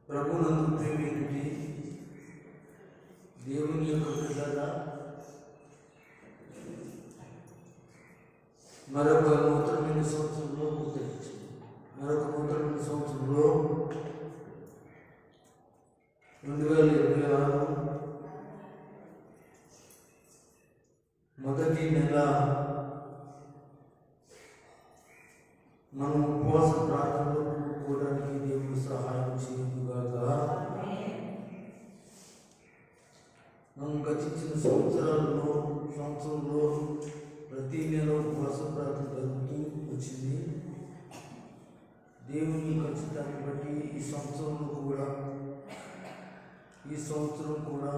ప్రభునందు ప్రేమికుడి దేవుని యొక్క పిల్లల మరొక నూతనమైన సంవత్సరంలో మరొక నూతనమైన సంవత్సరంలో 2026 మొదటి నెల మనం ఉపవాస ప్రార్థనలో కూడుకోవడానికి దేవుడు సహాయం చేయదుగాక. మనం గతించిన సంవత్సరంలో ప్రతి నెల ఉపవాస ప్రార్థన జరుగుతూ వచ్చింది. దేవుని ఖచ్చితాన్ని బట్టి ఈ సంవత్సరం కూడా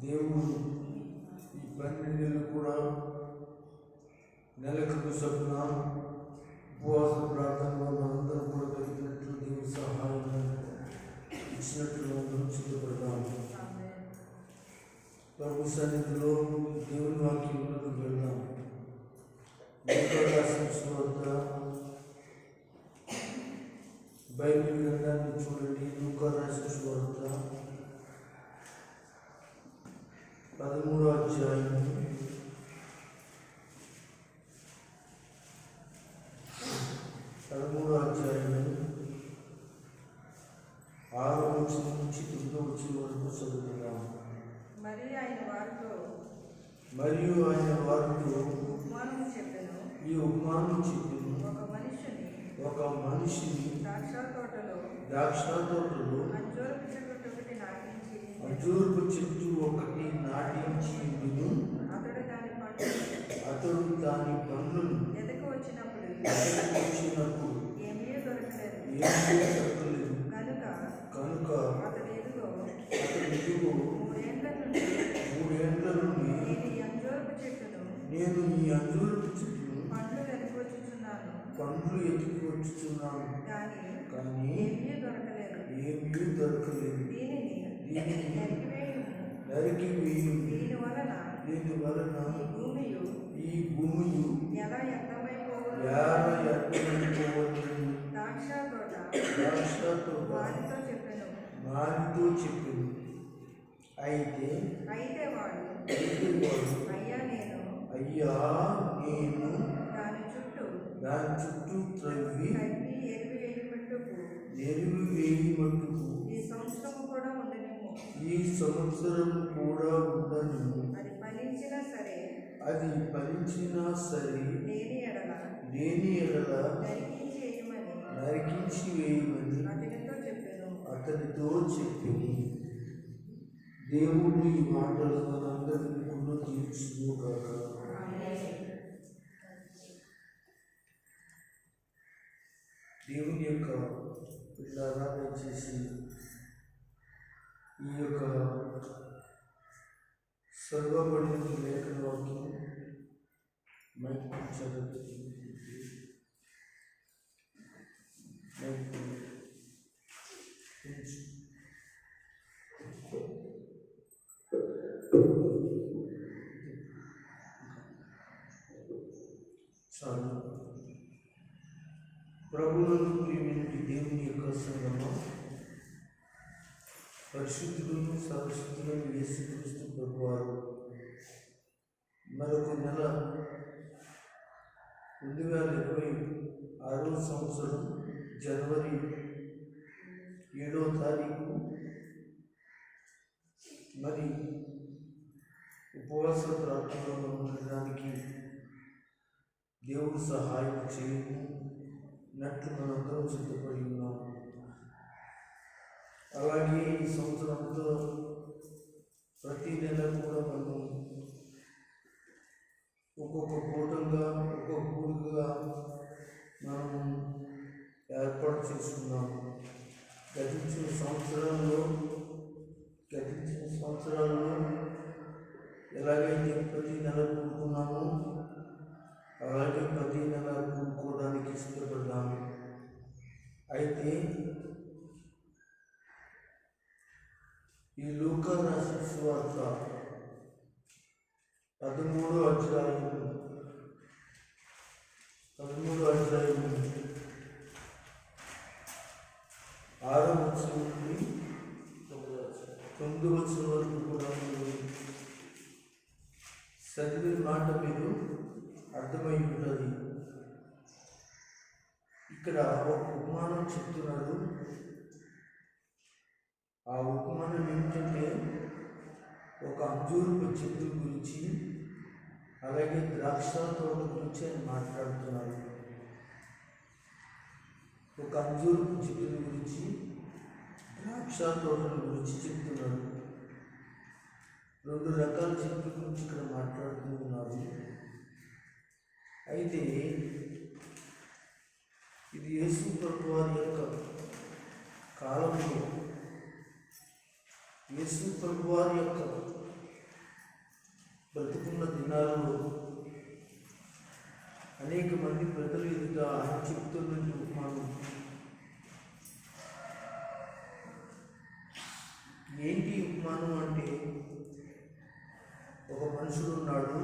దేవుడు ఈ 12 నెలలు కూడా నెలకు చొప్పున ఉపవాస ప్రార్థనలో మనందరం కూడా కలిగినట్లు దేవుని సహాయం ఇచ్చినట్లు అందరం సిద్ధపడతాము. ప్రభు సన్నిధిలో దేవుని వాక్యంలోకి వెళ్దాం. బైబిల్ గ్రంథాన్ని చూడండి. లూకా రాసిన సువార్త 13వ అధ్యాయం 6వ వచనం నుంచి 9వ వచనం వరకు చదువుతున్నాం. మరియు ఆయన వారితో ఈ ఉపమానం చెప్పెను. ఒక మనిషిని ద్రాక్ష తోటలో అంజూరపు చెట్టు ఒకటి నాటించి అతడు దాని పండ్లను వచ్చినప్పుడు ఏమీ దొరకలేదు. కనుక అతడు ఇదిగో 3 ఏండ్ల నుండి నేను ఈ అంజూరపు చెట్టును పండ్లు ఎత్తుకు వచ్చుచున్నాను, కానీ ఏమీ దొరకలేదు. దీనిని నరికి వేయుము. దీని వలన ఈ భూమి ఎలా వ్యర్థమైపోవచ్చును. ద్రాక్ష తోట వారితో చెప్పెను. అయితే వాడు అయ్యా నేను దాని చుట్టూ త్రవ్వి ఎరువు వేయి మట్టుకు ఈ సంవత్సరం కూడా ఉండను. అది ఫలించినా సరే లేని ఎడల నరికించి వేయమని అతనితో చెప్పింది. దేవుడు ఈ మాటలు మనందరినీ కూడా తీర్చుగాక. దేవుని యొక్క పిల్లరా దయచేసి ఈ యొక్క సర్వబడిన లేఖన వాక్యం చాలు. ప్రభువునందు ప్రియమైన దేవుని యొక్క సంగమం, పరిశుద్ధులను సర్వశక్తులను యేసుక్రీస్తు ప్రభువారు మరొక నెల 2026వ సంవత్సరం జనవరి 7వ తారీఖు మరి ఉపవాస ప్రార్థనలో ఉండడానికి దేవుడు సహాయం చేయనట్లు మనందరం సిద్ధపడి ఉన్నాం. అలాగే ఈ సంవత్సరంలో ప్రతి నెల కూడా మనం ఒక్కొక్క కూటంగా ఒక్కొక్క కూడిగా మనం ఏర్పాటు చేసుకున్నాము. గతించిన సంవత్సరాల్లో ఎలాగైతే ప్రతి నెల కూడుకున్నామో అలాగే ప్రతి నెల కూడుకోవడానికి సిద్ధపడ్డాము. అయితే ఈ లూకా రాసిన సువార్త 13వ అధ్యాయం 6వ వచనం నుండి 9వ వచనం వరకు కూడా చదివిన మాట మీరు అర్థమై ఉంటుంది. ఇక్కడ ఒక ఉపమానం చెప్తున్నాడు. ఆ ఉపమానం ఏమిటంటే ఒక అంజూరపు చెట్టు గురించి, అలాగే ద్రాక్ష తోట గురించి ఆయన మాట్లాడుతున్నాడు. ఒక అంజూరపు చెట్టు గురించి, ద్రాక్ష తోటల గురించి చెప్తున్నాడు. 2 రకాల చెట్ల గురించి ఇక్కడ మాట్లాడుతూ ఉన్నారు. అయితే ఇది యేసు ప్రభువారి యొక్క కాలంలో, యేసు ప్రభువారి యొక్క బ్రతుకున్న దినాలలో అనేక మంది ప్రజలు ఎదుట ఆయన చెప్తున్నట్టు ఉపమానం. ఏంటి ఉపమానం అంటే, ఒక మనుషుడు ఉన్నాడు.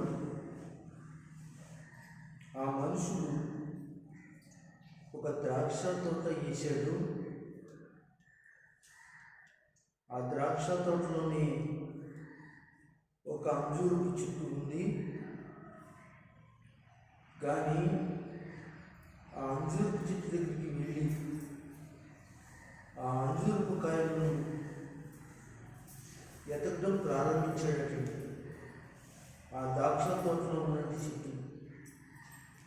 ఆ మనుషుడు ఒక ద్రాక్ష తోట వేసాడు. ఆ ద్రాక్ష తోటలోని ఒక అంజూరపు చెట్టు ఉంది. కానీ ఆ అంజూరపు చెట్టు దగ్గరికి వెళ్ళి ఆ అంజూరపు కాయలను ఎతకడం ప్రారంభించాడట. ఆ ద్రాక్ష తోటలో ఉన్నది చెట్టు.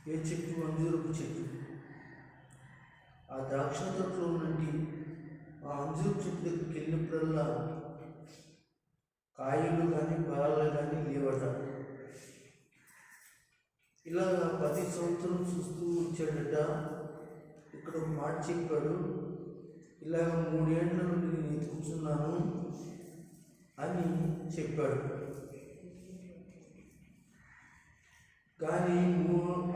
ఏ చెట్టు? అంజూరపు చెట్టు. ఆ ద్రాక్ష తోటలో ఉన్నది ఆ అంజూరపు చెట్టు దగ్గరికి వెళ్ళినప్పుడల్లా కాయలు కానీ ఫలాలు కానీ లేవట. ఇలాగ 10 సంవత్సరం చూస్తూ వచ్చాడట. ఇక్కడ ఒక మాట చెప్పాడు, ఇలాగ 3 ఏళ్ల నుండి నేను కూర్చున్నాను అని చెప్పాడు. కానీ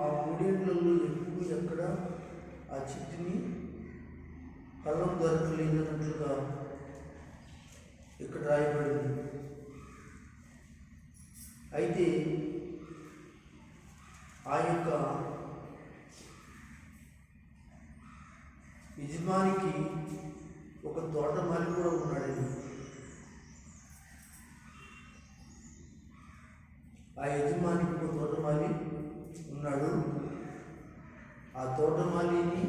ఆ 3 ఏళ్లలో ఎప్పుడు ఎక్కడ ఆ చెట్టుని ఫలం దొరకలేదన్నట్లుగా ఇక్కడ రాయబడింది. అయితే ఆ యొక్క యజమానికి ఒక తోటమాలి కూడా ఉన్నాడని. ఆ యజమానికి ఒక తోటమాలి ఉన్నాడు. ఆ తోటమాలిని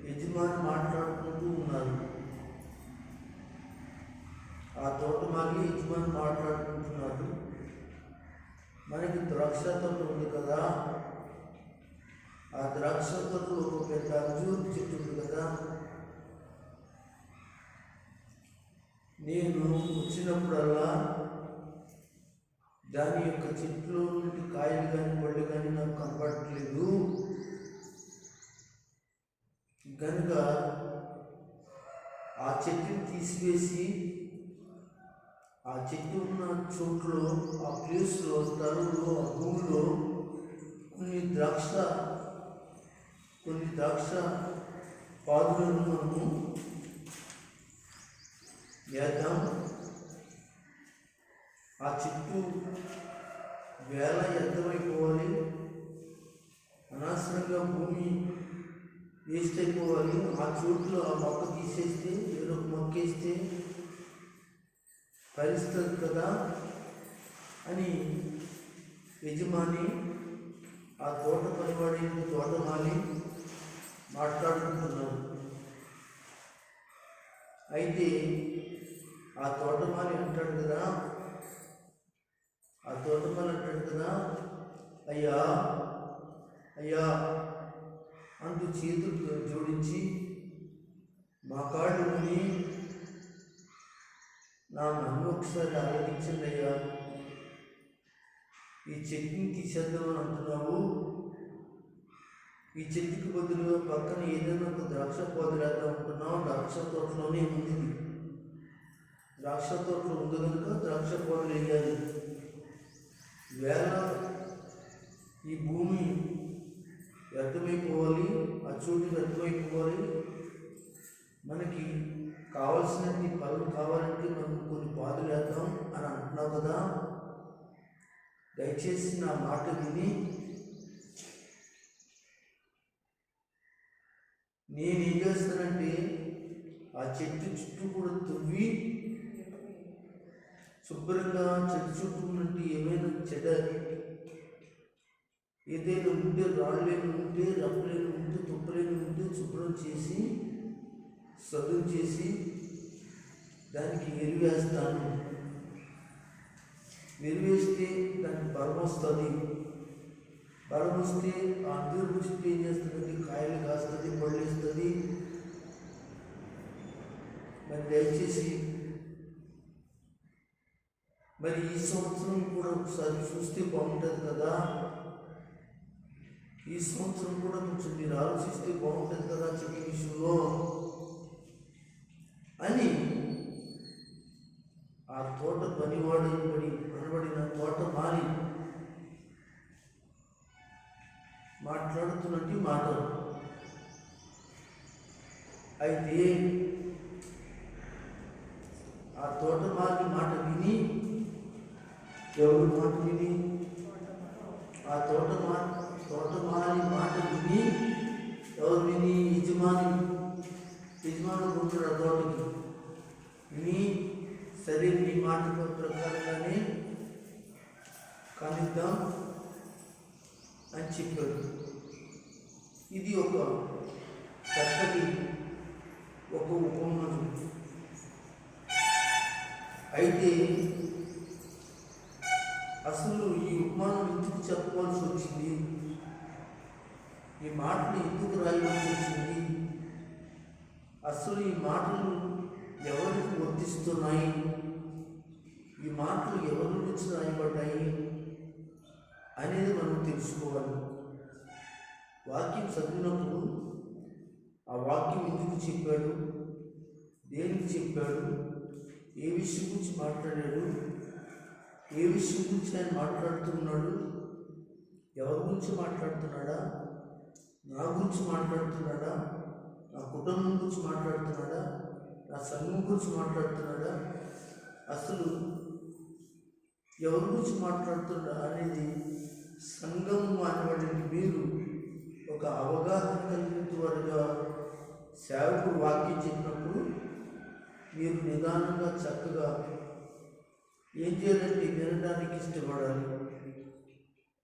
యజమాని మాట్లాడుకుంటూ ఉన్నారు. ఆ తోటమాలి యజమాని మాట్లాడుకుంటున్నాడు. మనకి ద్రాక్ష తోట ఉంది కదా, ఆ ద్రాక్ష తోటలో ఒక పెద్ద అంజూరపు చెట్టు ఉంది కదా, నేను వచ్చినప్పుడల్లా దాని యొక్క చెట్లో నుండి కాయలు కానీ పళ్ళు కానీ నాకు కనపడట్లేదు. కనుక ఆ చెట్టుని తీసివేసి ఆ చెట్టు ఉన్న చోట్లో, ఆ ప్లేస్లో, స్థలంలో, ఆ భూమిలో కొన్ని ద్రాక్ష పాదులను మనము వేద్దాం. ఆ చెట్టు వేల ఎద్దమైపోవాలి, అనవసరంగా భూమి వేస్ట్ అయిపోవాలి. ఆ చోట్లో ఆ మొక్క తీసేస్తే వేరొక మొక్క వేస్తే పరిస్థితి కదా అని యజమాని ఆ తోట పనివాడి తోటమాలి మాట్లాడుకుంటున్నాడు. అయితే ఆ తోటమాలి అంటాడు కదా, అయ్యా అయ్యా అంటూ చేతులు జోడించి, మా కాళ్ళు కొని నా నన్ను ఒకసారి ఆలోచించండి అయ్యా. ఈ చెట్టుని తీసేద్దామని అంటున్నావు, ఈ చెట్టుకి బదులుగా పక్కన ఏదైనా ఒక ద్రాక్ష పోదలేద్దాం అంటున్నావు. ద్రాక్ష తోటలోనే ఉంది, ద్రాక్ష తోటలో ఉంది కనుక ద్రాక్ష పోదలు వేయాలి. వేళ ఈ భూమి వ్యర్థమైపోవాలి, ఆ చోటు వ్యర్థమైపోవాలి. మనకి కావాల్సినది ఫలం కావాలంటే మనం కొన్ని పాదులు వేద్దాం అని అంటున్నావు కదా. దయచేసి నా మాట విని నేనేం చేస్తానంటే ఆ చెట్టు చుట్టూ కూడా తువ్వి శుభ్రంగా చెట్టు చుట్టూ నుండి ఏమైనా చెడ్డ ఏదైనా ఉంటే రాళ్ళేమి ఉంటే రప్పులేని ఉంటే తుప్పలేని ఉంటే శుభ్రం చేసి సదును చేసి దానికి ఎరువేస్తాను. ఎరువేస్తే దానికి బలం వస్తుంది. బలం వస్తే ఆ అంజూరపు చెట్టు ఏం చేస్తుందంటే కాయలు కాస్తుంది, పళ్ళు వేస్తుంది. మరి దయచేసి మరి ఈ సంవత్సరం కూడా ఒకసారి చూస్తే బాగుంటుంది కదా, ఈ సంవత్సరం కూడా కొంచెం మీరు ఆలోచిస్తే బాగుంటుంది కదా చెట్టు విషయంలో అని ఆ తోట పనిబడిన తోట మారి మాట్లాడుతున్నట్టు మాట. అయితే ఆ తోట మారి మాట విని ఎవరు మాట విని ఆ తోట మారి మాట విని ఎవరు విని యజమాని ఉంటాడు ఆ తోటకి విని సరే నీ మాట ప్రకారంగానే కానిద్దాం అని చెప్పాడు. ఇది ఒక చక్కటి ఒక ఉపమానం. అయితే అసలు ఈ ఉపమానం ఎందుకు చెప్పవలసి వచ్చింది, ఈ మాటలు ఎందుకు రాయవలసి వచ్చింది, అసలు ఈ మాటలు ఎవరికి వర్తిస్తున్నాయి, ఈ మాటలు ఎవరి నుంచి రాయబడ్డాయి అనేది మనం తెలుసుకోవాలి. వాక్యం చదివినప్పుడు ఆ వాక్యం ఎందుకు చెప్పాడు, దేనికి చెప్పాడు, ఏ విషయం గురించి మాట్లాడాడు, ఏ విషయం గురించి ఆయన మాట్లాడుతున్నాడు, ఎవరి గురించి మాట్లాడుతున్నాడా, నా గురించి మాట్లాడుతున్నాడా, నా కుటుంబం గురించి మాట్లాడుతున్నాడా, నా సంఘం గురించి మాట్లాడుతున్నాడా, అసలు ఎవరి గురించి మాట్లాడుతున్నాడా అనేది సంఘం అనబడిన మీరు ఒక అవగాహన కలిగిన వారుగా సేవకుడు వాక్యం చెప్పినప్పుడు మీరు నిదానంగా చక్కగా ఏం చేయాలంటే వినడానికి ఇష్టపడాలి.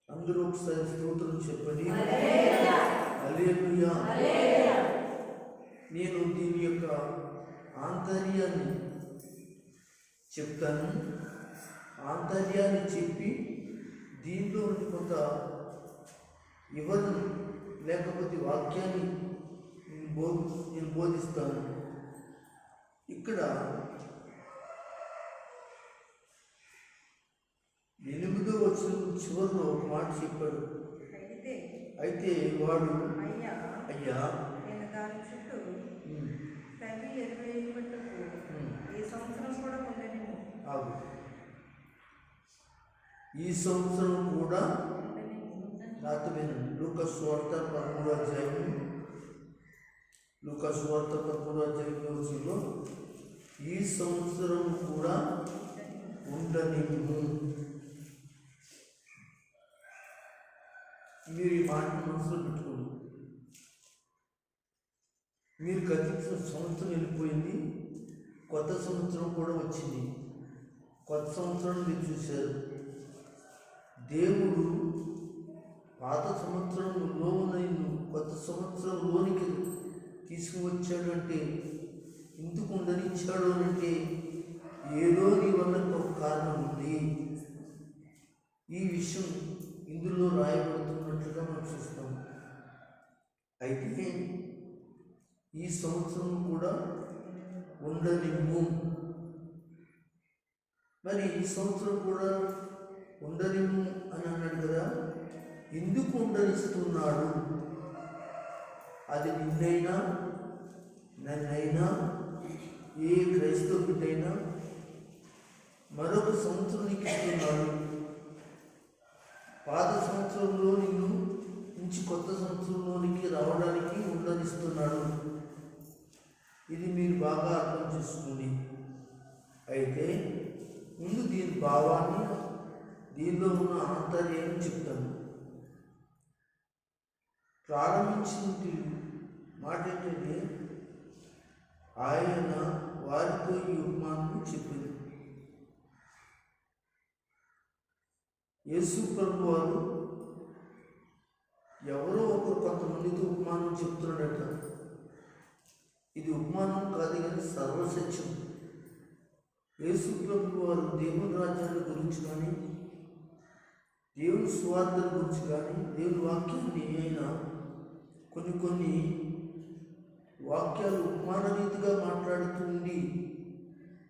అందరూ ఒకసారి స్తోత్రం చెప్పండి. హల్లెలూయా. నేను దీని యొక్క ఆంతర్యాన్ని చెప్తాను. ఆంతర్యాన్ని చెప్పి దీంట్లో కొంత వివరణ లేకపోతే వాక్యాన్ని నేను బోధిస్తాను. ఇక్కడ 8వ వచనం చివరిలో ఒక మాట చెప్పాడు. అయితే వాడు అయ్యా ఈ సంవత్సరం కూడా రాత్రి వినండి. లూకాసు సువార్త 13వ అధ్యాయం వచనంలో ఈ సంవత్సరం కూడా ఉండనివ్వు. మీరు ఈ మాట మనసులో పెట్టుకోండి. మీరు గతించిన సంవత్సరం వెళ్ళిపోయింది, కొత్త సంవత్సరం కూడా వచ్చింది. కొత్త సంవత్సరం మీరు చూశారు. దేవుడు పాత సంవత్సరంలో నిన్ను కొత్త సంవత్సరంలోనికి తీసుకువచ్చాడు అంటే, ఎందుకు ఉండనిచ్చాడు అంటే ఏదో నీ వల్ల ఒక కారణం ఉంది. ఈ విషయం ఇందులో రాయబడుతున్నట్లుగా మనం చూస్తాం. అయితే ఈ సంవత్సరం కూడా ఉండనివ్వు. మరి ఈ సంవత్సరం కూడా ఉండనివ్వు అని అన్నాడు కదా. ఎందుకు ఉండనిస్తున్నాడు? అది నిన్నైనా నన్నైనా ఏ క్రైస్తవ బిడ్డైనా మరొక సంవత్సరం నీకు ఇస్తున్నాడు. పాత సంవత్సరంలో నిన్ను నుంచి కొత్త సంవత్సరంలోనికి రావడానికి ఉండనిస్తున్నాడు. ఇది మీరు బాగా అర్థం చేసుకోండి. అయితే ముందు దీని భావాన్ని దీనిలో ఉన్న ఆంతర్యాన్ని చెప్తాను. ప్రారంభించిన మాట ఏంటంటే, ఆయన వారితో ఈ ఉపమానం చెప్పింది. యేసు ప్రభు వారు ఎవరో కొంతమందితో ఉపమానం చెప్తున్నాడట. ఇది ఉపమానం కాదు కానీ సర్వసత్యం. యేసు ప్రభు వారు దేవుని రాజ్యాన్ని గురించి కానీ, దేవుని సువార్తల గురించి కానీ, దేవుని వాక్యాన్ని అయినా కొన్ని వాక్యాలు ఉపమాన రీతిగా మాట్లాడుతూ ఉండి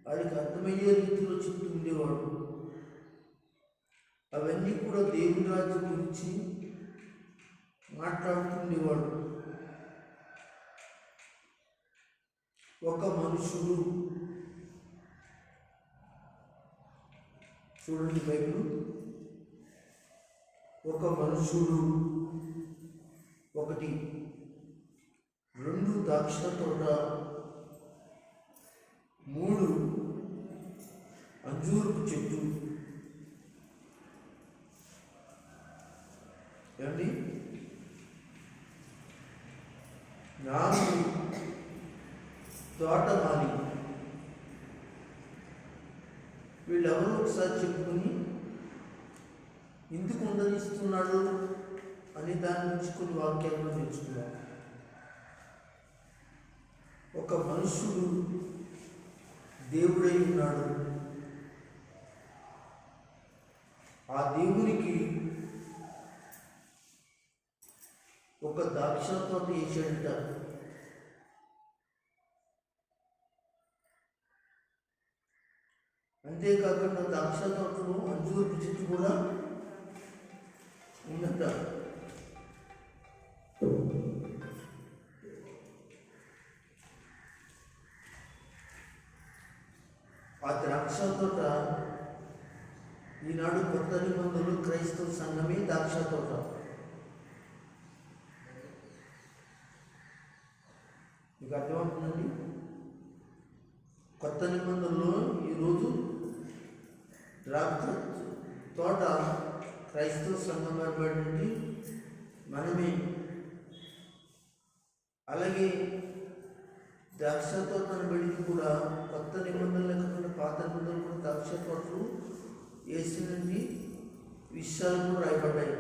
వాడికి అర్థమయ్యే రీతిలో చెప్తూ ఉండేవాడు. అవన్నీ కూడా దేవుని రాజ్యం గురించి మాట్లాడుతుండేవాడు. ఒక మనుషుడు, చూడండి బైబిల్, ఒక మనుషుడు 1, 2 ద్రాక్ష తోట, 3 అంజూరపు చెట్టు, ఏమండి 4 తోటమాలి. వీళ్ళెవరో ఒకసారి చెప్పుకొని ఎందుకు ఉండనిస్తున్నాడు అని దాని నుంచి కొన్ని వాక్యాలను నేర్చుకున్నాం. ఒక మనుషుడు దేవుడై ఉన్నాడు. ఆ దేవునికి ఒక ద్రాక్ష తోట వేసాడంట. అంతేకాకుండా ద్రాక్ష తోటలో అంజూరపు చెట్టు కూడా ఉందంట. ఆ ద్రాక్ష తోట ఈనాడు కొత్త నిబంధనలు క్రైస్తవ సంఘమే ద్రాక్ష తోట. మీకు అర్థమవుతుందండి? కొత్త నిబంధనలో ఈరోజు ద్రాక్ష తోట క్రైస్తవ సంఘం ఏర్పడింది మనమే. అలాగే ద్రాక్ష తోటను బడికి కూడా కొత్త నిబంధనలు కాకుండా పాత నిబంధనలు కూడా ద్రాక్ష తోటలు వేసినన్ని విషయాలు కూడా రాయబడ్డాయి.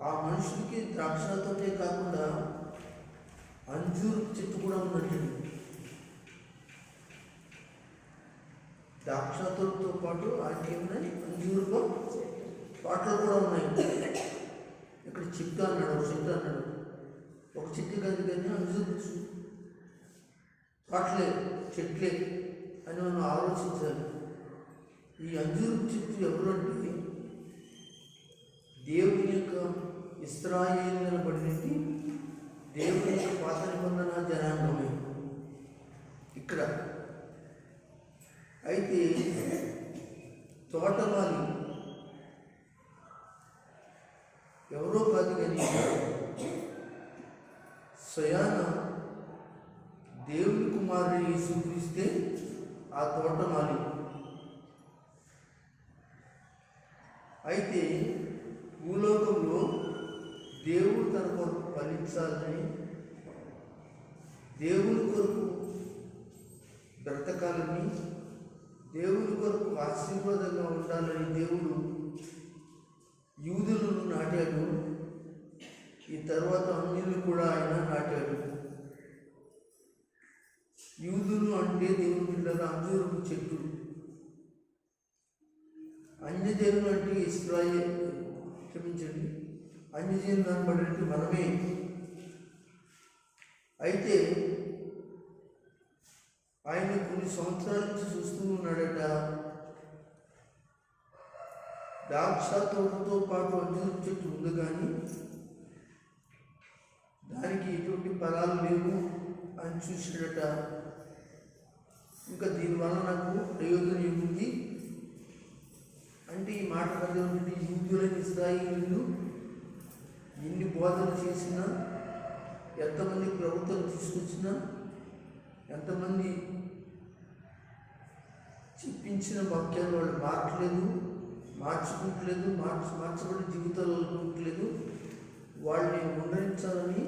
ఆ మనుషుడికి ద్రాక్ష తోటే కాకుండా అంజూరు చెట్టు కూడా ఉందండి. ద్రాక్ష తోటతో పాటు ఆయనకి ఉన్నాయి అంజూరుగా తోటలు కూడా ఉన్నాయి. ఇక్కడ చెట్టు అన్నాడు, ఒక చెట్టు అన్నాడు. ఒక చెట్టు కాదు కానీ అంజూరు తోటలే, చెట్లే అని మనం ఆలోచించాలి. ఈ అంజూరు చెట్టు ఎవరు అంటే దేవుని యొక్క ఇశ్రాయేలు పడినట్టు దేవుని యొక్క పాత నిబంధన జనాంగమే ఇక్కడ. అయితే తోటమాలి ఎవరో కాదు కానీ స్వయాన దేవుని కుమారుని యేసుక్రీస్తే ఆ తోటమాలి. అయితే భూలోకంలో దేవుడు తన కొరకు ఫలించాలని, దేవుని కొరకు బ్రతకాలని, దేవుని కొరకు ఆశీర్వాదంగా ఉండాలని దేవుడు యూదులను నాటాడు. ఈ తర్వాత అన్యులను కూడా ఆయన నాటాడు. యూదులు అంటే దేవుని బిడ్డల అంజూరపు చెట్టు, అన్యజనులు అంటే ఇశ్రాయేలు, క్షమించండి, అన్యజనులు అనబడినట్టు మనమే. అయితే ఆయన కొన్ని సంవత్సరాల నుంచి చూస్తూ ఉన్నాడట. ద్రాక్ష తోటతో పాటు అంజూరపు చెట్టు ఉంది కానీ దానికి ఎటువంటి ఫలాలు లేవు అని చూసాడట. ఇంకా దీనివల్ల నాకు ప్రయోజనం ఏముంది అంటే, ఈ మాట కలిగినటువంటి యూదులైన ఇశ్రాయేలీయులు ఎన్ని బోధనలు చేసినా, ఎంతమంది ప్రభుత్వం తీసుకొచ్చినా, ఎంతమంది చెప్పించిన వాక్యాలు వాళ్ళు మార్చుకుంటలేదు, మార్చబడి జీవితాలు అనుకుంటలేదు, వాళ్ళని ఉండరించాలని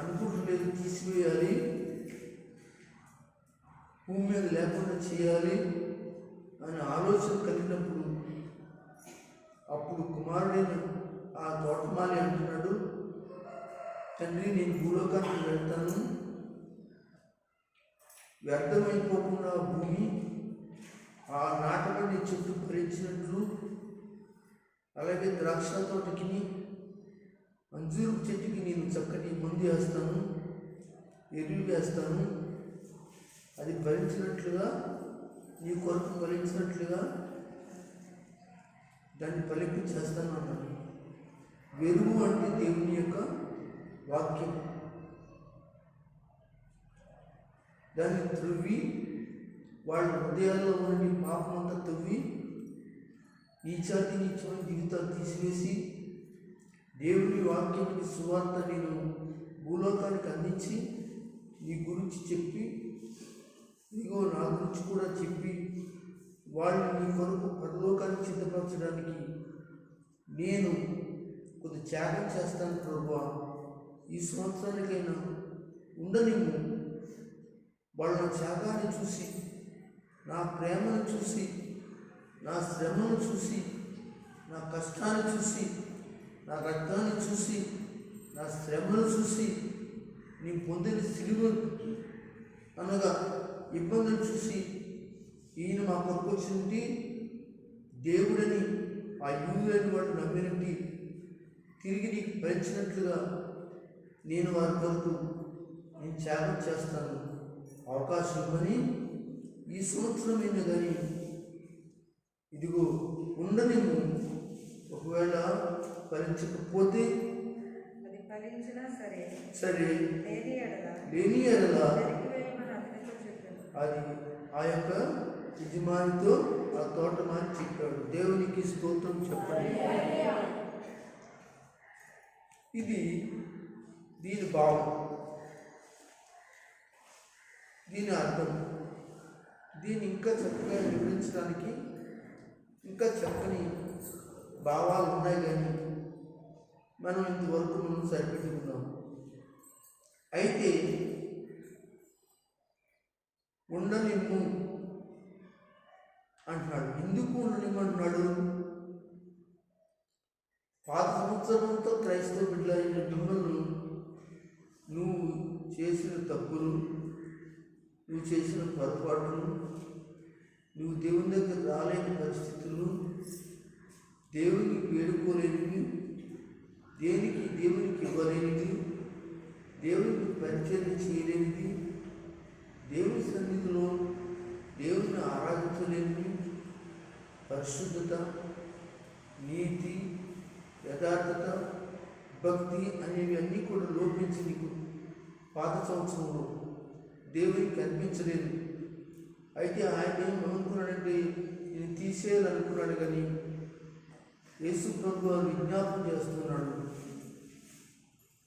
అనుకుంటలేదు, తీసివేయాలి, భూమి మీద లేకుండా చేయాలి అనే ఆలోచన కలిగినప్పుడు అప్పుడు కుమారుడైన ఆ తోటమాలి అంటున్నాడు, తండ్రి నేను భూలోకానికి వెళ్తాను, వ్యర్థమైపోకుండా భూమి ఆ నాటబడి చెట్టు ఫలించినట్లు, అలాగే ద్రాక్ష తోటకి అంజూరు చెట్టుకి నేను చక్కటి మందు వేస్తాను, ఎరువు వేస్తాను, అది ఫలించినట్లుగా నీ కొరకు ఫలించినట్లుగా దాన్ని ఫలింపు చేస్తాను అన్నాడు. వెరువు అంటే దేవుని యొక్క వాక్యం. దాన్ని త్రవ్వి వాళ్ళ హృదయాల్లో ఉండి పాపమంతా తవ్వి నీచమైన జీవితాలు తీసివేసి దేవుని వాక్యానికి సువార్త నేను భూలోకానికి అందించి నీ గురించి చెప్పి, ఇదిగో నా గురించి కూడా చెప్పి వాళ్ళు నీ కొరకు పరలోకాన్ని సిద్ధపరచడానికి నేను కొద్ది త్యాగం చేస్తాను ప్రభువా, ఈ సంవత్సరానికైనా ఉండనివ్వు. వాళ్ళ త్యాగాన్ని చూసి, నా ప్రేమను చూసి, నా శ్రమను చూసి, నా కష్టాన్ని చూసి, నా రక్తాన్ని చూసి, నా శ్రమను చూసి, నీ పొందిన సిలువ అనగా ఇబ్బందులు చూసి, ఈయన మా కొరకు వచ్చినట్టు దేవుడని ఆ యూదులని వాడు నమ్మినట్టు తిరిగి నీకు భరించినట్లుగా నేను వారి కొరకు నేను త్యాగం చేస్తాను, అవకాశం ఇవ్వని ఈ సంవత్సరమైన కానీ ఇదిగో ఉండనివ్వు. ఒకవేళ ఫలించకపోతే సరే, లేని ఎడలా అది ఆ యొక్క యజమానితో ఆ తోటమాని చెప్పాడు. దేవునికి స్తోత్రం చెప్పండి. ఇది దీని భావం, దీని అర్థం. దీన్ని ఇంకా చక్కగా వివరించడానికి ఇంకా చక్కని భావాలు ఉన్నాయి, కానీ మనం ఇంతవరకు మనం సరిపెట్టుకున్నాం. అయితే ఉండనిమ్ము అంటున్నాడు. ఎందుకు ఉండనిమ్మంటున్నాడు? పాత సంవత్సరంతో క్రైస్తవ బిడ్డలైన మిమ్మల్ని నువ్వు చేసిన తప్పులు, నువ్వు చేసిన పొరపాట్లు, నువ్వు దేవుని దగ్గర రాలేని పరిస్థితులు, దేవునికి వేడుకోలేనివి, దేవునికి ఇవ్వలేనిది, దేవునికి పరిచయం చేయలేనిది, దేవుని సన్నిధిలో దేవుని ఆరాధించలేనిది, పరిశుద్ధత, నీతి, యథార్థత, భక్తి అనేవి అన్నీ కూడా లోపించి నీకు పాత సంవత్సరంలో దేవునికి కనిపించలేదు. అయితే ఆయన ఏమనుకున్నాడంటే నేను తీసేయాలనుకున్నాడు, కానీ యేసు ప్రభువు విజ్ఞాపన చేస్తున్నాడు.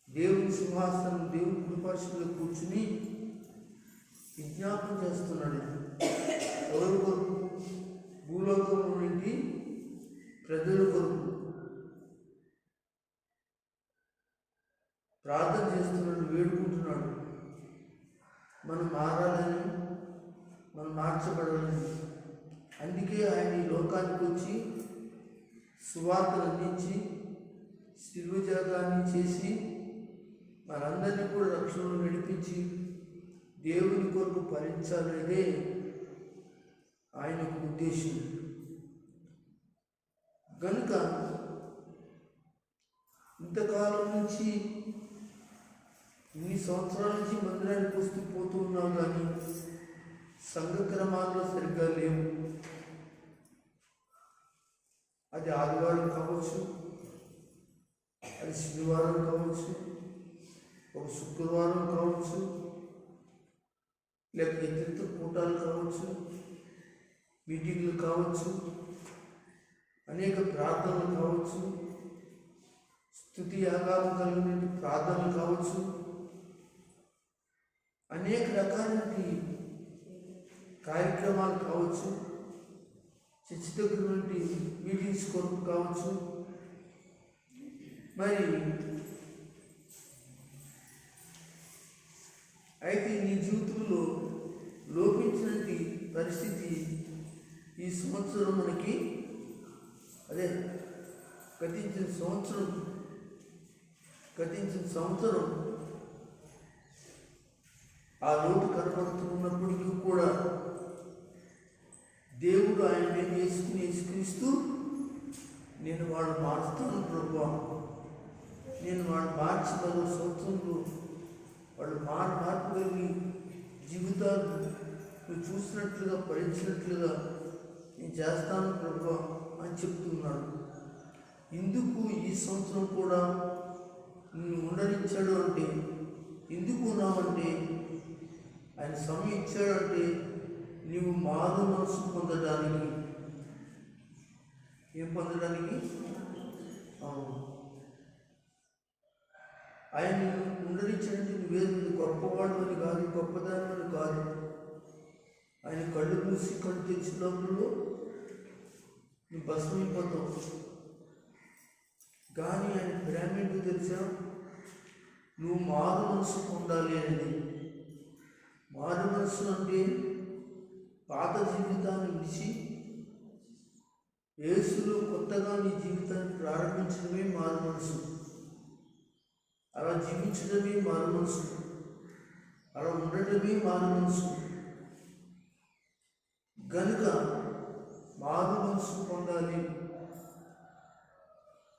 దేవుని సింహాసనం దేవుని కృపాశంలో కూర్చుని విజ్ఞాపన చేస్తున్నాడు. ఎవరి కొరకు? భూలోకంలో నుండి ప్రజల కొరకు ప్రార్థన చేస్తున్నాడు, వేడుకుంటున్నాడు. మనం మారాలని, మనం మార్చబడాలని. అందుకే ఆయన ఈ లోకానికి వచ్చి సువార్తను అందించి శిలువ త్యాగాన్ని చేసి మనందరినీ కూడా రక్షణలో నడిపించి దేవుని కొరకు భరించాలనేదే ఆయన ఉద్దేశం. కనుక ఇంతకాలం నుంచి, ఇన్ని సంవత్సరాల నుంచి మందిరానికి వస్తూ పోతూ ఉన్నాం, కానీ సంఘ క్రమాల్లో సరిగ్గా లేవు. అది ఆదివారం కావచ్చు, అది శనివారం కావచ్చు, ఒక శుక్రవారం కావచ్చు, లేక ఇతర కూటాలు కావచ్చు, మీటింగ్లు కావచ్చు, అనేక ప్రార్థనలు కావచ్చు, స్తుతి యాగాలు కలిగిన ప్రార్థనలు కావచ్చు, అనేక రకాలైన కార్యక్రమాలు కావచ్చు, చర్చి దగ్గర నుండి మీటింగ్స్ కొరకు కావచ్చు, మరి అయితే నీ జీవితంలో లోపించినటువంటి పరిస్థితి ఈ సంవత్సరం మనకి అదే గతించిన సంవత్సరం ఆ లోటు కనబడుతున్నప్పటికీ కూడా దేవుడు ఆయన యేసుక్రీస్తు నేను వాళ్ళు మారుస్తాను ప్రభువా, నేను వాళ్ళు మార్చి మరో సంవత్సరంలో వాళ్ళు మార్పు కలిగి జీవితాలు నువ్వు చూసినట్లుగా భరించినట్లుగా నేను చేస్తాను ప్రభువా అని చెప్తున్నాడు. ఎందుకు ఈ సంవత్సరం కూడా నిన్ను ఉండనిచ్చాడు అంటే, ఎందుకు ఉన్నావంటే, ఆయన సమయం ఇచ్చాడంటే నీవు మారు మనసు పొందడానికి. ఏం పొందడానికి? ఆయన నిన్ను ఉండనిచ్చాడంటే నువ్వేది గొప్పవాడు అని కాదు, గొప్పదాని అని కాదు. ఆయన కళ్ళు మూసి కళ్ళు తెచ్చినప్పుడు నువ్వు భస్మైపోతావు. కానీ ఆయన ప్రేమ ఏంటో తెలుసా? నువ్వు మారు మనసు పొందాలి అనేది. మారు మనసు అంటే పాత జీవితాన్ని విడిచి యేసులో కొత్తగా నీ జీవితాన్ని ప్రారంభించడమే మారు మనసు. అలా జీవించడమే మారు మనసు, అలా ఉండటమే మారు మనసు. గనుక మారు మనసు పొందాలి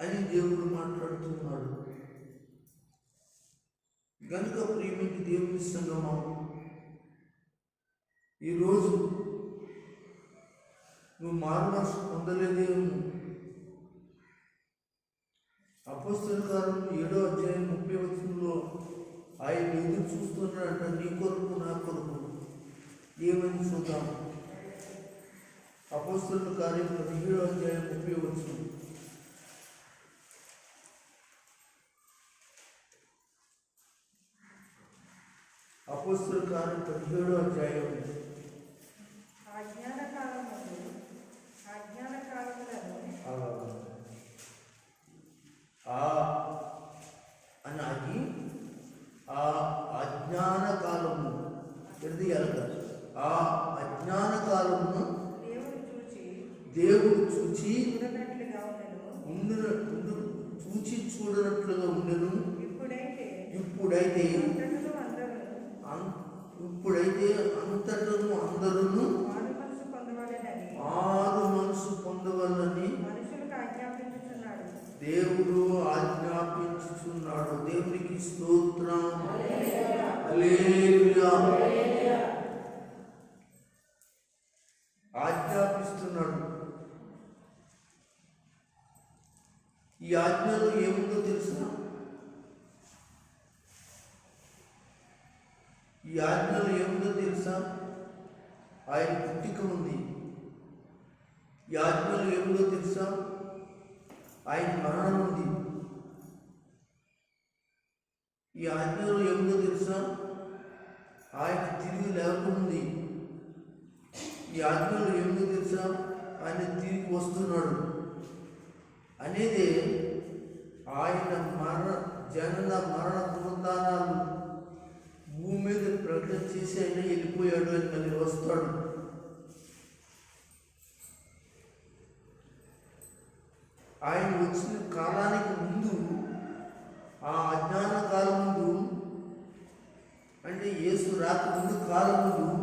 అని దేవుడు మాట్లాడుతున్నాడు. గనుక ప్రియమైన దేవుని సంగమా, ఈరోజు నువ్వు మారు మనసు పొందలేదేమో. అపోస్తలుల కార్యం 7వ అధ్యాయం 30వ వచనంలో ఆయన ఎదురు చూస్తున్నాడంట, నీ కొరకు నా కొరకు. ఏమని చూద్దాం. అపోస్తలుల కార్యం 17వ అధ్యాయం 30వ వచనం. అపోస్తలుల కార్యం 17వ అధ్యాయం. అని ఆగి ఆ అజ్ఞాన కాలము ఎడదీయాలి. ఆ అజ్ఞాన కాలమును దేవుడు చూచి చూడనట్లుగా ఉండెను. ఇప్పుడైతే అంతటను అందరూ మారు మనసు పొందవలని దేవుడు ఆజ్ఞాపించుచున్నాడు. దేవునికి స్తోత్రం. హల్లెలూయా. ఆజ్ఞాపిస్తున్నాడు. ఈ ఆజ్ఞలో ఏముందో తెలుసా? ఈ ఆజ్ఞలో ఏముందో తెలుసా? ఆయన పుట్టిక ఉంది. ఈ ఆజ్ఞలో ఏముందో తెలుసా? ఆయన మరణం ఉంది. ఈ ఆజ్ఞలో ఏముందో తెలుసా? ఆయన తిరిగి లేకుండా. ఈ ఆజ్ఞలో ఏముందో తెలుసా? ఆయన తిరిగి వస్తున్నాడు అనేది. ఆయన జనన మరణ పునరుద్ధానాలు భూమి మీద ప్రకటన చేసి ఆయన వెళ్ళిపోయాడు అని మళ్ళీ వస్తాడు. ఆయన వచ్చిన కాలానికి ముందు, ఆ అజ్ఞాన కాలం ముందు, అంటే యేసు రాకముందు కాలం ముందు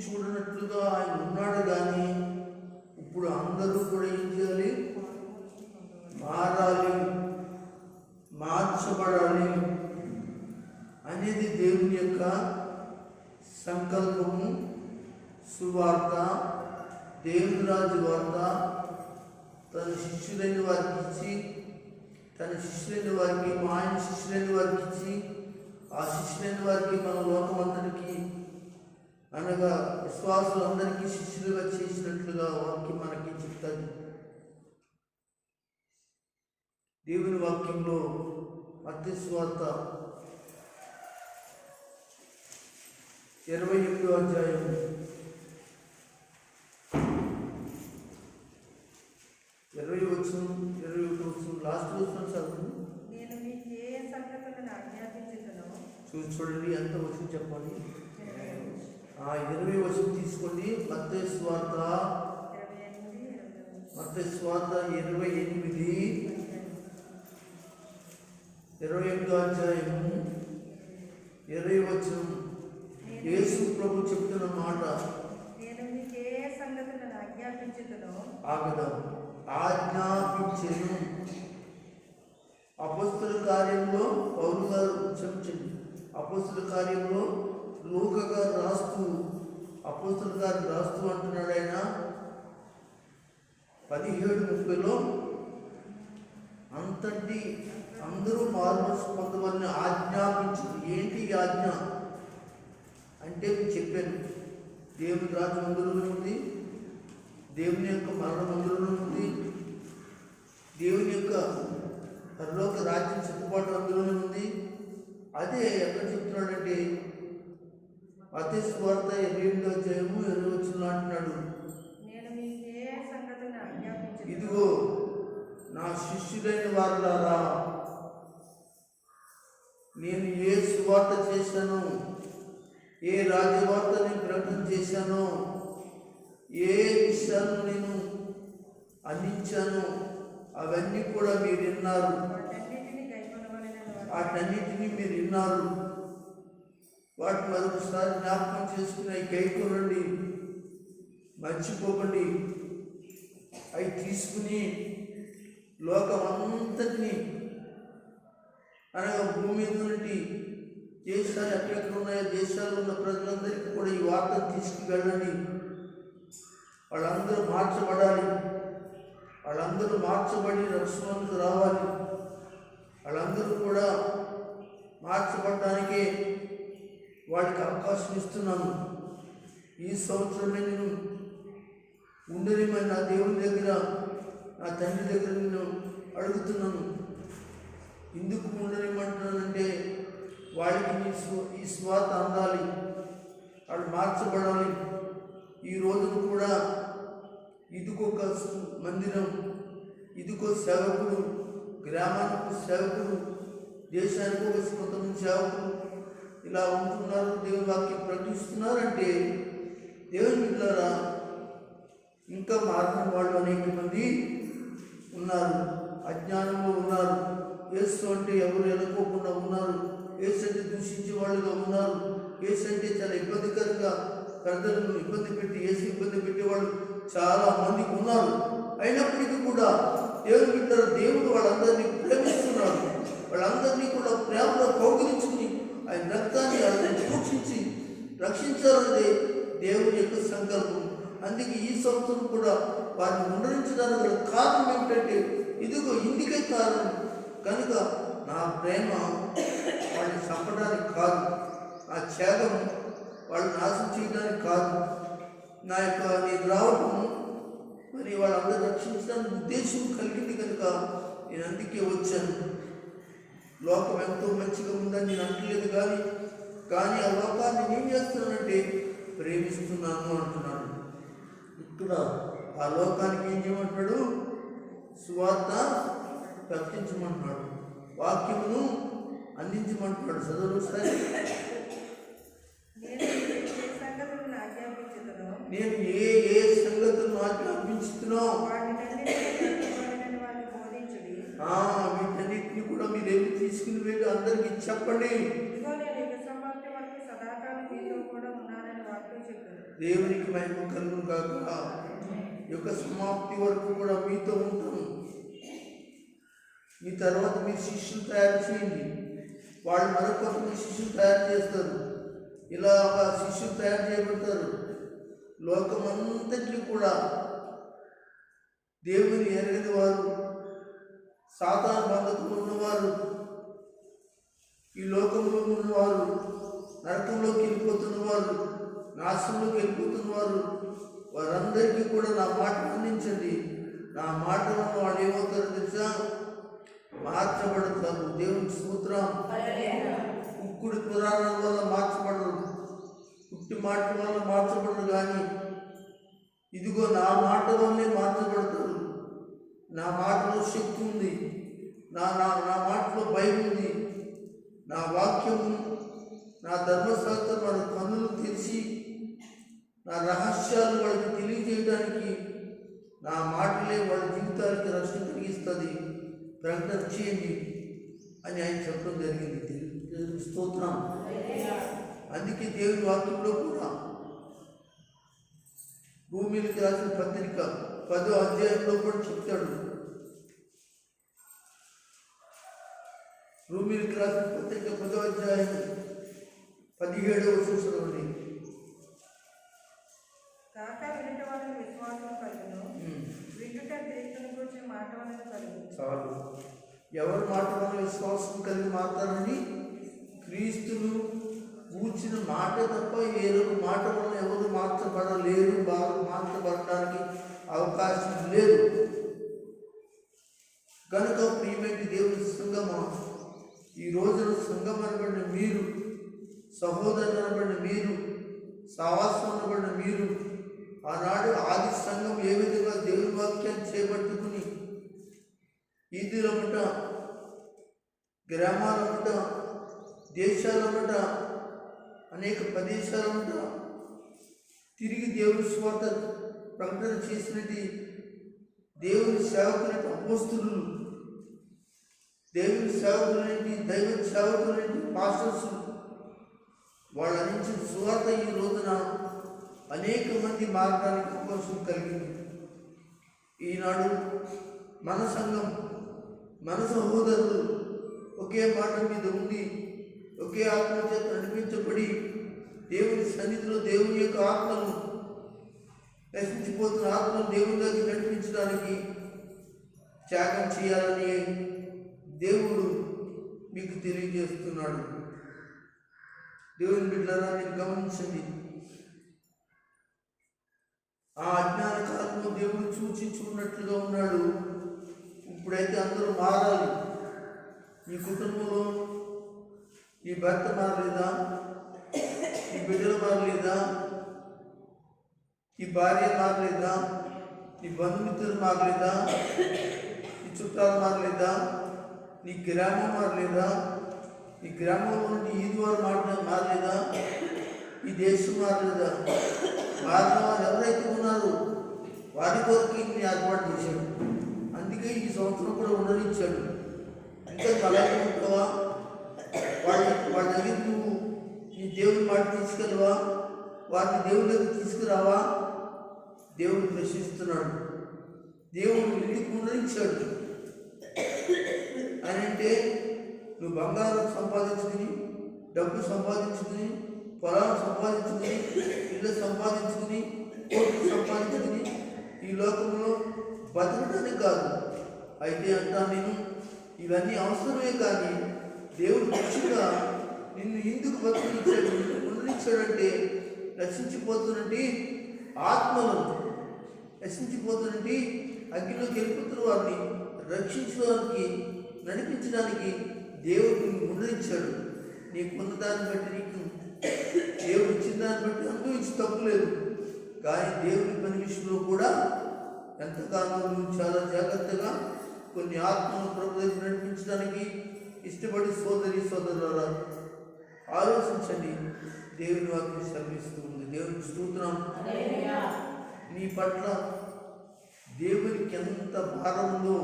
చూడనట్లుగా ఆయన ఉన్నాడు. కానీ ఇప్పుడు అందరూ కూడా ఏం చేయాలి? మారాలి, మార్చబడాలి అనేది దేవుని యొక్క సంకల్పము. సువార్త, దేవుని రాజు వార్త తన శిష్యులైన వారికి ఇచ్చి, తన శిష్యులైన వారికి, మా ఆయన శిష్యులైన వారికి ఇచ్చి, ఆ శిష్యులైన వారికి మన లోకమందరికీ అనగా విశ్వాసులందరికీ శిష్యులుగా చేసినట్లుగా వాక్యం మనకి చెప్తాది. దేవుని వాక్యంలో మత్తయి సువార్త 28వ అధ్యాయం 20 వచనం 21 వచనం లాస్ట్ వచనం చదువు. నేను మీకు ఏ సంగతులను ఆజ్ఞాపించుదునో చూడండి ఎంత వచనం చెప్పండి. 20 వచనం తీసుకోండి. మత్తయి సువార్త 28 28వ అధ్యాయం 20 వచనం. యేసు ప్రభు చెప్తున్న మాట, నేను మీకు ఏ సంగతులను ఆజ్ఞాపించుదునో ఆజ్ఞాపించెను. అపొస్తలుల కార్యంలో పౌలు గారు క్షమించండి, అపొస్తలుల కార్యంలో లూకా గారు రాస్తూ అపొస్తలుల గారు రాస్తూ అంటున్నాడు ఆయన 17:30లో అంతటి అందరూ మారుమనసు పొందవలని ఆజ్ఞాపించు. ఏంటి ఈ ఆజ్ఞ అంటే చెప్పాను, దేవుని రాజ్యం అందులోనే ఉంది, దేవుని యొక్క మరణం అందులోనే ఉంది, దేవుని యొక్క పరలోక రాజ్యం సిద్ధపాటు అందులోనే ఉంది. అదే ఎక్కడ చెప్తున్నాడంటే మత్తయి సువార్త 28వ అధ్యాయము 20 వచనంలో అంటున్నాడు, నేను మీకు ఏ సంగతులను ఆజ్ఞాపించుదునో ఇదిగో నా శిష్యులైన వారులారా, నేను ఏ సువార్త చేశాను, ఏ రాజ్యవార్త నేను ప్రకటన చేశానో, ఏ విషయాలను నేను అందించాను అవన్నీ కూడా మీరు విన్నారు, వాటన్నిటినీ మీరు విన్నారు. వాటి మరొకసారి జ్ఞాపకం చేసుకుని అవి గైకోనండి, మర్చిపోకండి. అవి తీసుకుని లోకమంతటిని అనగా భూమి మీద నుండి దేశాలు ఎక్కడెక్కడ ఉన్నాయో దేశాల్లో ఉన్న ప్రజలందరికీ కూడా ఈ వార్తను తీసుకువెళ్ళండి. వాళ్ళందరూ మార్చబడాలి, వాళ్ళందరూ మార్చబడి రక్షణకు రావాలి. వాళ్ళందరూ కూడా మార్చబడడానికే వాడికి అవకాశం ఇస్తున్నాను. ఈ సంవత్సరమే నేను ఉండనిమని నా దేవుని దగ్గర, నా తండ్రి దగ్గర నేను అడుగుతున్నాను. ఎందుకు ఉండనిమంటున్నానంటే వాళ్ళకి ఈ స్వాత అందాలి, వాళ్ళు మార్చబడాలి. ఈ రోజును కూడా ఇదికొక మందిరం, ఇదికో సేవకుడు, గ్రామానికి సేవకుడు, దేశానికి ఒక కొంతమంది సేవకుడు ఇలా ఉంటున్నారు, దేవుని వాక్యం ప్రకటిస్తున్నారంటే దేవుని బిడ్డలారా ఇంకా మారిన వాళ్ళు అనేక మంది ఉన్నారు, అజ్ఞానంలో ఉన్నారు. యేసు అంటే ఎవరు ఎన్నుకోకుండా ఉన్నారు, యేసు అంటే దూషించే వాళ్ళుగా ఉన్నారు, యేసు అంటే చాలా ఇబ్బందికరంగా పెద్దలను ఇబ్బంది పెట్టి యేసు ఇబ్బంది పెట్టేవాళ్ళు చాలా మందికి ఉన్నారు. అయినప్పటికీ కూడా దేవుని బిడ్డలు దేవుడు వాళ్ళందరినీ ప్రేమిస్తున్నాడు. వాళ్ళందరినీ కూడా ప్రేమలో కౌగిలించుకుని ఆయన రక్తాన్ని వాళ్ళని సూక్షించి రక్షించాలనేది దేవుని యొక్క సంకల్పం. అందుకే ఈ సంవత్సరం కూడా వారిని ఉండరించడానికి గల కారణం ఏమిటంటే ఇదిగో ఇందుకే కారణం. కనుక నా ప్రేమ వాళ్ళని చంపడానికి కాదు, నా త్యాగం వాళ్ళని నాశనం చేయడానికి కాదు, నా యొక్క నేను రావటం మరి వాళ్ళందరూ రక్షించడానికి ఉద్దేశం కలిగింది. కనుక నేను అందుకే వచ్చాను. లోకం ఎంతో మంచిగా ఉందని నేను అంటలేదు, కానీ ఆ లోకాన్ని నేను చేస్తున్నానంటే ప్రేమిస్తున్నాను అంటున్నాను. ఇక్కడ ఆ లోకానికి ఏం చేయమంటున్నాడు? సువార్త ప్రకటించమంటున్నాడు, వాక్యమును అందించమంటున్నాడు. చదువు సరే. నేను ఏ ఏ సంగతులను ఆజ్ఞాపించుతున్నావు వీటన్నిటిని కూడా మీరేమి తీసుకుని వెళ్ళి అందరికీ చెప్పండి. దేవునికి మహిమ కలుగును గాక. యొక్క సమాప్తి వరకు కూడా మీతో ఉంటాను. మీ తర్వాత మీరు శిష్యులు తయారు చేయండి, వాళ్ళు మరొకరిని శిష్యులు తయారు చేస్తారు. ఇలా శిష్యులు తయారు చేయబడతారు. లోకమంతటిని కూడా దేవుని ఎరగని వారు, సాతాను బంధకులు ఉన్నవారు, ఈ లోకంలో ఉన్నవారు, నరకంలోకి వెళ్ళిపోతున్నవారు, నాశనంలోకి వెళ్ళిపోతున్నవారు, వారందరికీ కూడా నా మాట అందించండి. నా మాటలను వాళ్ళు ఏమవుతారో తెలుసా? మార్చబడతారు. దేవుని స్తోత్రం. కుక్కుడి పురాణాల వల్ల మార్చబడరు, ఉట్టి మాట వల్ల మార్చబడరు, కానీ ఇదిగో నా మాట వల్లే మార్చబడతారు. నా మాటలో శక్తి ఉంది, నా నా నా మాటలో భయం ఉంది. నా వాక్యము, నా ధర్మశాస్త్రం వాళ్ళ కన్నులు తెరిచి నా రహస్యాలు వాళ్ళకి తెలియజేయడానికి నా మాటలే వాళ్ళ జీవితానికి రక్షణ కలిగిస్తుంది. ప్రకటన చేయండి అని ఆయన చెప్పడం జరిగింది. స్తోత్రం. అందుకే దేవుని వాక్యంలో కూడా భూమికి రాసిన పత్రిక 10వ అధ్యాయంలో కూడా చెప్తాడు. భూమికి రాసిన పత్రిక 10వ అధ్యాయం 17వ వచనం. కాక వినుట వలన విశ్వాసం కలుగును, వినుట క్రీస్తుని గురించిన మాట వలన కలుగును. చాలు. ఎవరి మాట వలన విశ్వాసం కలిగి మాట్లాడని క్రీస్తును కూర్చిన మాట తప్ప ఏదొక మాట వలన ఎవరు మార్చబడలేరు, మార్చబడడానికి అవకాశం లేదు. కనుక ప్రియమైన దేవుని సంగమా, ఈ రోజున సంఘం అనబడిన మీరు, సహోదరులు అనబడిన మీరు, సావాసం అనబడిన మీరు, ఆనాడు ఆది సంఘం ఏ విధంగా దేవుని వాక్యాన్ని చేపట్టుకుని ఈదులమట, గ్రామాలమట, దేశాలమట, అనేక ప్రదేశాలమట తిరిగి దేవుని స్వార్థ ప్రకటన చేసినది దేవుని సేవకులైన అపోస్తులు, దేవుని సేవకులైన దైవ సేవకులైన పాస్టర్స్, వాళ్ళ నుంచి సువార్త ఈ రోజున అనేక మంది మార్గానికి అవకాశం కలిగింది. ఈనాడు మన సంఘం, మన సహోదరులు ఒకే మాట మీద ఉండి, ఒకే ఆత్మ చేత నడిపించబడి దేవుని సన్నిధిలో దేవుని యొక్క ఆత్మను, నశించిపోతున్న ఆత్మను దేవుని దగ్గర నడిపించడానికి త్యాగం చేయాలని దేవుడు మీకు తెలియజేస్తున్నాడు. దేవుని బిడ్డలారా, మీరు గమనించండి. ఆ అజ్ఞాన కాలంలో దేవుడు చూచి చూడనట్లుగా ఉన్నాడు. ఇప్పుడైతే అందరూ మారాలి. ఈ కుటుంబంలో ఈ భర్త మారలేదా? ఈ బిడ్డలు మారలేదా? ఈ భార్య మారలేదా? ఈ బంధుమిత్రులు మారలేదా? ఈ చుట్టాలు మారలేదా? నీ గ్రామం మారలేదా? ఈ గ్రామంలో నుండి ఈది వారు మారలేదా? ఈ దేశం మారలేదా? మారిన వారు ఎవరైతే ఉన్నారో వారి కొరకు ఇన్ని ఏర్పాటు చేశాడు. అందుకే ఈ సంవత్సరం కూడా ఉండనిచ్చాడు. ఇంకా అలాగే ఉంటావా? వాళ్ళ దగ్గర నువ్వు ఈ దేవుని మాట తీసుకెళ్ళవా? వారిని దేవుని దగ్గర తీసుకురావా? దేవుడు ప్రశ్నిస్తున్నాడు. దేవుడు ఇంటికి ఉండనిచ్చాడు అని అంటే, నువ్వు బంగారం సంపాదించుకుని, డబ్బు సంపాదించుకుని, పొలాలు సంపాదించుకుని, ఇల్లు సంపాదించుకుని, కోట్లు సంపాదించుకుని ఈ లోకంలో బతకడానికి కాదు. అయితే అంటా నేను ఇవన్నీ అవసరమే, కానీ దేవుడు ఖచ్చితంగా నిన్ను ఎందుకు బతకనిచ్చాడు, ఉండనిచ్చాడంటే నశించిపోతున్నట్టు ఆత్మలను, నశించిపోతున్నట్టు అగ్నిలోకి వెళ్ళిపోతున్న వారిని రక్షించడానికి, నడిపించడానికి దేవుడు నిన్ను ఉండనిచ్చాడు. నీకున్న దాన్ని బట్టి, నీకు దేవుడు ఇచ్చిన దాన్ని బట్టి అనుభవించి తప్పులేదు. కానీ దేవుని పని విషయంలో కూడా ఎంతకాలం నువ్వు చాలా జాగ్రత్తగా కొన్ని ఆత్మను ప్రభు దగ్గర నడిపించడానికి ఇష్టపడి సోదరులారా ఆలోచించండి. దేవుని వాక్యం శ్రమిస్తూ ఉంది. దేవునికి స్తోత్రం. నీ పట్ల దేవునికి ఎంత భారం ఉందో,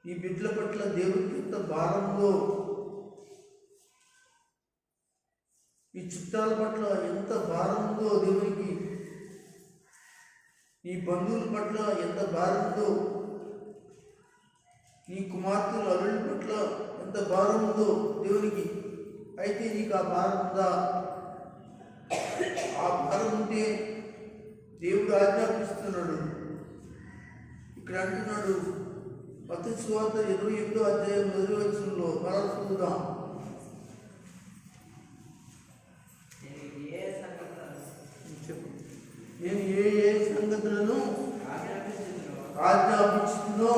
ఈ బిడ్డల పట్ల దేవునికి ఎంత భారం ఉందో, ఈ చుట్టాల పట్ల ఎంత భారం ఉందో దేవునికి, నీ బంధువుల పట్ల ఎంత భారం ఉందో, నీ కుమార్తెలు అల్లుళ్ళ పట్ల ఎంత భారం ఉందో దేవునికి. అయితే నీకు ఆ భారం ఉందా? ఆ భారం ఉంటే దేవుడు ఆజ్ఞాపిస్తున్నాడు. ఇక్కడ అంటున్నాడు, మత్తయి సువార్త 28వ అధ్యాయం 1వ వచనంలో మనం చదువుదాం. నేను ఏ ఏ సంగతులను ఆజ్ఞాపించుతున్నో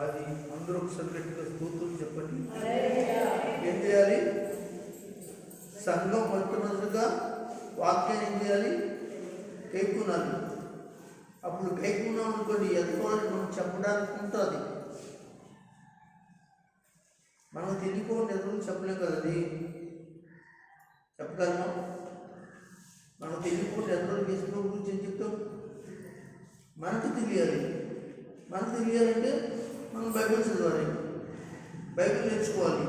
అది అందరూ ఒకసారి గట్టిగా స్తోత్రం చెప్పండి. ఏం చేయాలి? సంఘం మొట్టమొదటిగా వాక్యాన్ని ఏం చేయాలి? కైకునాలి. అప్పుడు కైకున్నాం అనుకోండి, ఎదుటి మనం చెప్పడానికి ఉంటుంది. మనం తెలియకుండా ఎదురు చెప్పలేం కదండి. చెప్పగలమా? మనం తెలియకుండా ఎదురు చేసుకున్న గురించి ఏం చెప్తాం? మనకు తెలియాలి. మనకు తెలియాలంటే మనం బైబిల్ చదవాలి, బైబిల్ నేర్చుకోవాలి,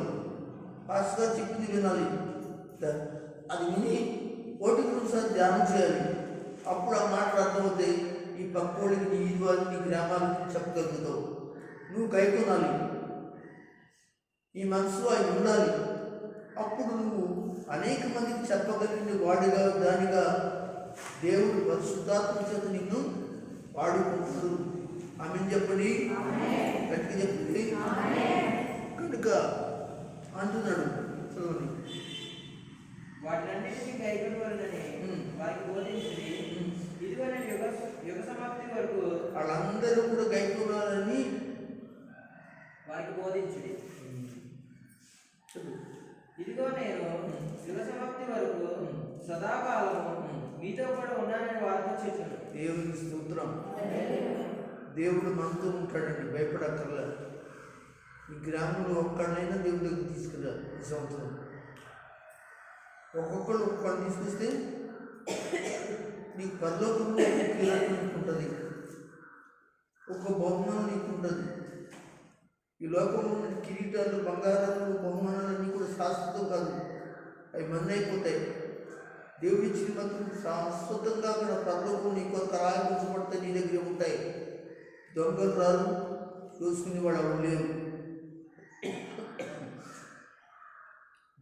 ఫాస్ట్గా చెప్పింది వినాలి. అది విని ఓటికి ఒకసారి ధ్యానం చేయాలి. అప్పుడు ఆ మాటలు అర్థమవుతాయి. ఈ పక్కోళ్ళకి, నీ ఈది వాళ్ళకి, నీ గ్రామాలకి చెప్పగలుగుతావు. నువ్వు కైకొనాలి, నీ మనసులో అవి ఉండాలి. అప్పుడు నువ్వు అనేక మందికి చెప్పగలిగిన వాడిగా, దానిగా దేవుడు పరిశుద్ధాత్మ చేత నిన్ను వాడుకుంటున్నాడు. ఆమె చెప్పండి, గట్టిగా చెప్పండి. కనుక అంటున్నాడు, చదవండి. వాటినన్నిటినీ కైకొనవలెనని వారికి బోధించి, ఇదిగో నేను యుగ సమాప్తి వరకు వాళ్ళందరూ కూడా కైకొనాలని వారికి బోధించుడి. ఇదిగో నేను యుగ సమాప్తి వరకు సదాకాలము మీతో కూడా ఉన్నానని వారితో చెప్పాను. దేవునికి స్తోత్రం. దేవుడు మనతో ఉంటాడండి, భయపడక్కర్లా. ఈ గ్రామంలో ఒక్కడైనా దేవుడి దగ్గర తీసుకురా. ఈ సంవత్సరం ఒక్కొక్కళ్ళు తీసుకొస్తే నీకు పరలోకంలో కీలకం ఉంటుంది, ఒక బహుమానం నీకు ఉంటుంది. ఈ లోకంలో ఉన్న కిరీటాలు, బంగారాలు, బహుమానాలన్నీ కూడా శాశ్వతం కాదు, అవి మన్ను అయిపోతాయి. దేవుడి ఇచ్చిన మాత్రం శాశ్వతంగా అక్కడ పరలోకం నీకు ఒక రాయపరచబడితే నీ దగ్గర ఉంటాయి. దొంగలు రారు, చూసుకునే వాడు ఎవరు లేరు.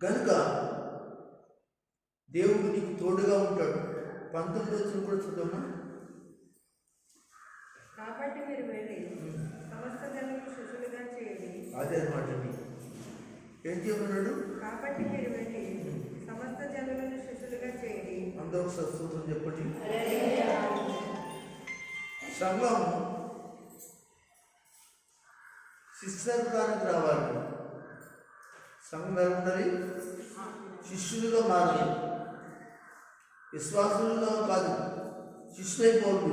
కనుక దేవుడు నీకు తోడుగా ఉంటాడు. 19 వచ్చిన కూడా చూద్దామా? కాబట్టి మీరు వెళ్ళి సమస్త జనులను శిష్యులుగా చేయండి. అదే అనమాట అండి. ఏం చేయమన్నాడు? కాబట్టి మీరు వెళ్ళి సమస్త జనులను శిష్యులుగా చేయండి. అందరూ స్తోత్రం చెప్పండి. సంఘం శిష్యత్వానికి రావాలి. సంఘం ఎలా ఉండాలి? శిష్యులుగా మారాలి. విశ్వాసులుగా కాదు, శిష్యులైపోవాలి.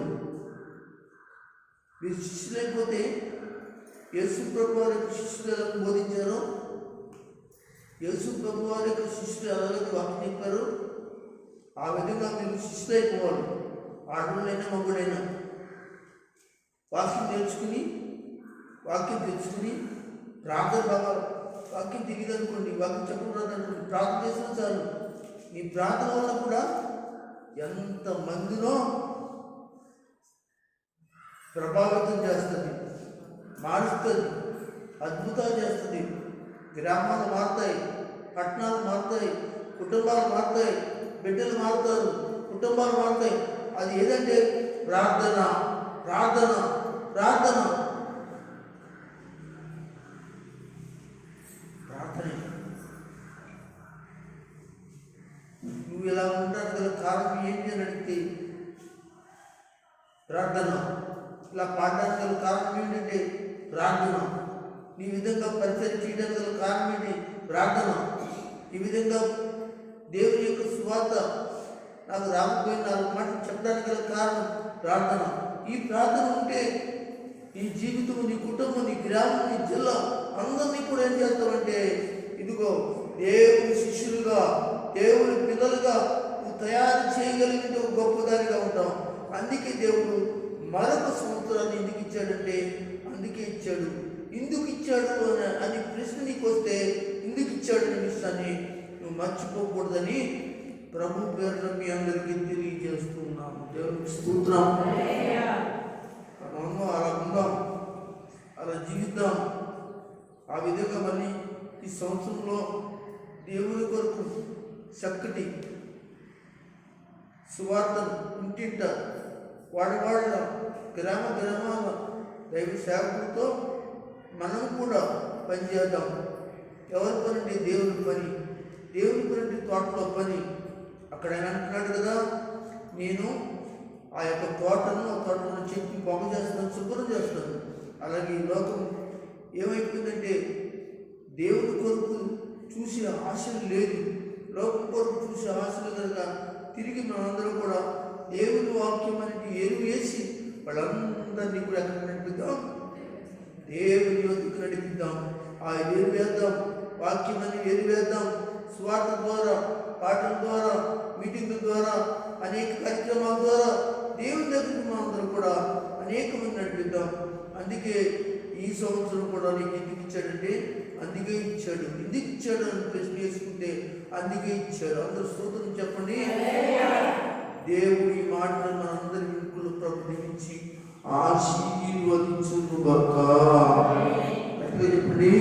మీరు శిష్యులైపోతే యేసు ప్రభు వారికి శిష్యులు ఎలా బోధించారో, యేసు ప్రభు వారికి శిష్యులు ఎలాగైతే వాక్యం చెప్పారో ఆ విధంగా మీరు శిష్యులైపోవాలి. ఆడవాళ్ళైనా మగుడైనా వాక్యం నేర్చుకుని, వాక్యం తెలుసుకుని, ప్రార్థన బాగా వాక్యం తెలియదు అనుకోండి, వాక్యం చెప్పకూడదు అనుకోండి, ప్రార్థన చేసినా చాలు. మీ ప్రార్థన వల్ల కూడా ఎంతమందినో ప్రభావితం చేస్తుంది, మారుస్తుంది, అద్భుతాలు చేస్తుంది. గ్రామాలు మారుతాయి, పట్టణాలు మారుతాయి, కుటుంబాలు మారుతాయి, బిడ్డలు మారుతారు, కుటుంబాలు మారుతాయి. అది ఏదంటే ప్రార్థన, ప్రార్థన, ప్రార్థన, ప్రార్థన. నువ్వు ఇలా ఉంటాను కదా, కారణం ఏంటి అని అడిగితే ప్రార్థన. ఇలా పాడడానికి గల కారణం ఏంటంటే ప్రార్థన. ఈ విధంగా పరిచయం చేయడానికి గల కారణం ఏంటి? ప్రార్థన. ఈ విధంగా దేవుని యొక్క సువార్త నాకు రాకపోయిన 4 మాటలు చెప్పడానికి గల కారణం ప్రార్థన. ఈ ప్రార్థన ఉంటే నీ జీవితం, నీ కుటుంబం, నీ గ్రామం, నీ జిల్లా అందరినీ కూడా ఏం చేస్తామంటే, ఇదిగో దేవుని శిష్యులుగా, దేవుని పిల్లలుగా నువ్వు తయారు చేయగలిగిన గొప్పదానిగా ఉంటాం. అందుకే దేవుడు మరొక సంవత్సరాన్ని ఎందుకు ఇచ్చాడంటే, అందుకే ఇచ్చాడు. ఎందుకు ఇచ్చాడు అని ప్రశ్న నీకు వస్తే, ఎందుకు ఇచ్చాడు అనే విషయాన్ని నువ్వు మర్చిపోకూడదని ప్రభు పేరున మీ అందరికీ తెలియజేస్తున్నాము. దేవునికి స్తోత్రం. అలా ఉందాం, అలా జీవిద్దాం. ఆ విధంగా మళ్ళీ ఈ సంవత్సరంలో దేవుని కొరకు చక్కటి సువార్తను ఇంటింట, వాడవాళ్ళ, గ్రామ గ్రామాల దైవ సేవకులతో మనం కూడా పనిచేద్దాం. ఎవరి పని అంటే దేవుని పని. దేవుని పని అంటే తోటలో పని. అక్కడ ఆయన అంటున్నాడు కదా, నేను ఆ యొక్క తోటను, ఆ తోటను చెట్టు బాగు చేస్తాను, శుభ్రం చేస్తాను. అలాగే ఈ లోకం ఏమైపోయిందంటే దేవుని కొరకు చూసే ఆశ లేదు. లోకం కొరకు చూసి ఆశలు కనుక తిరిగి మనందరూ కూడా దేవుని వాక్యం అనేది ఏరు వేసి వాళ్ళందరినీ కూడా ఎక్కడ నడిపిద్దాం, దేవుని యొద్దకు నడిపిద్దాం. ఆ ఏరు వేద్దాం, వాక్యం అని ఏరు వేద్దాం. స్వార్థ ద్వారా, పాటల ద్వారా, మీటింగుల ద్వారా, అనేక కార్యక్రమాల ద్వారా దేవుని దగ్గరికి మనందరం కూడా అనేక మంది నడిపిద్దాం. అందుకే ఈ సంవత్సరం కూడా నీకు ఎందుకు ఇచ్చాడంటే అందుకే ఇచ్చాడు. ఎందుకు ఇచ్చాడు అని ప్రశ్న వేసుకుంటే అందుకే ఇచ్చాడు. అందరూ స్తోత్రం చెప్పండి. దేవుడి మాటలు మనందరి వెనుకలు ప్రబోధించి ఆశీర్వదించును గాక. చెప్పండి.